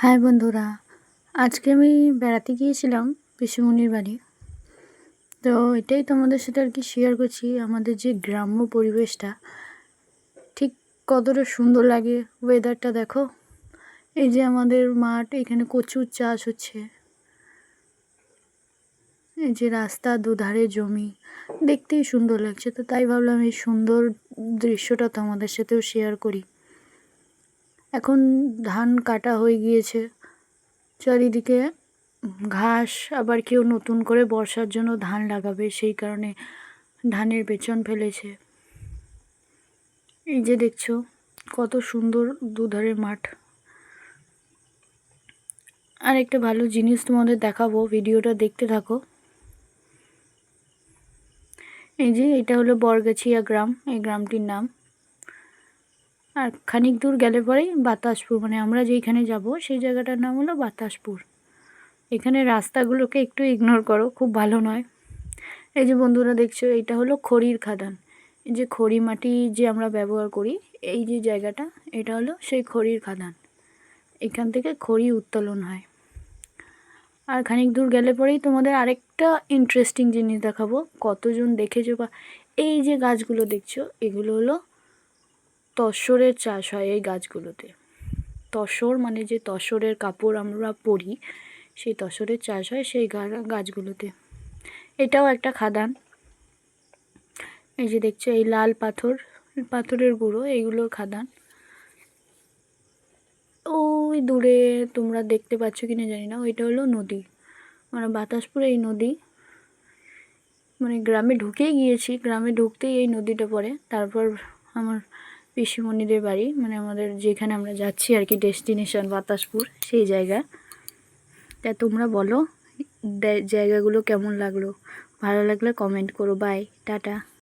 High বন্ধুরা, আজকে আমি বেড়াতে গিয়েছিলাম পিসিমণির বাড়ি। তো এটাই তোমাদের সাথে আর কি শেয়ার করছি, আমাদের যে গ্রাম্য পরিবেশটা ঠিক কতটা সুন্দর লাগে। ওয়েদারটা দেখো, এই যে আমাদের মাঠ, এখানে কচুর চাষ হচ্ছে, এই যে রাস্তা দুধারে জমি, দেখতেই সুন্দর লাগছে। তো তাই ভাবলাম এই সুন্দর দৃশ্যটা তোমাদের সাথেও শেয়ার করি। এখন ধান কাটা হয়ে গিয়েছে, চারিদিকে ঘাস, আবার কেউ নতুন করে বর্ষার জন্য ধান লাগাবে, সেই কারণে ধানের পেছন ফেলেছে। এই যে দেখছো কত সুন্দর দুধারের মাঠ। আর একটা ভালো জিনিস তোমাদের দেখাবো, ভিডিওটা দেখতে থাকো। এই যে এটা হলো বরগাছিয়া গ্রাম, এই গ্রামটির নাম। আর খানিক দূর গেলে পরেই বাতাসপুর, মানে আমরা যেইখানে যাব সেই জায়গাটার নাম হলো বাতাসপুর। এখানে রাস্তাগুলোকে একটু ইগনোর করো, খুব ভালো নয়। এই যে বন্ধুরা দেখছো, এটা হলো খড়ির খাদান। এই যে খড়ি মাটি যে আমরা ব্যবহার করি, এই যে জায়গাটা, এটা হলো সেই খড়ির খাদান। এখান থেকে খড়ি উত্তোলন হয়। আর খানিক দূর গেলে পরেই তোমাদের আরেকটা ইন্টারেস্টিং জিনিস দেখাবো, কতজন দেখেছো বা এই যে গাছগুলো দেখছো, এগুলো হলো তসরের চাষ হয় এই গাছগুলোতে। তসর মানে যে তসরের কাপড় আমরা পরি, সেই তসরের চাষ হয় সেই গাছগুলোতে। এটাও একটা খাদান। এই যে দেখছো এই লাল পাথর, পাথরের গুঁড়ো, এইগুলোর খাদান। ওই দূরে তোমরা দেখতে পাচ্ছ কিনা জানি না, ওইটা হলো নদী, মানে বাতাসপুরে এই নদী। মানে গ্রামে ঢুকেই গিয়েছি, গ্রামে ঢুকতেই এই নদীটা পড়ে। তারপর আমার পিসিমণিদের বাড়ি, মানে আমাদের যেখানে আমরা যাচ্ছি আর কি, ডেস্টিনেশন বাতাসপুর, সেই জায়গা। তা তোমরা বলো জায়গাগুলো কেমন লাগলো, ভালো লাগলে কমেন্ট করো। Bye, tata.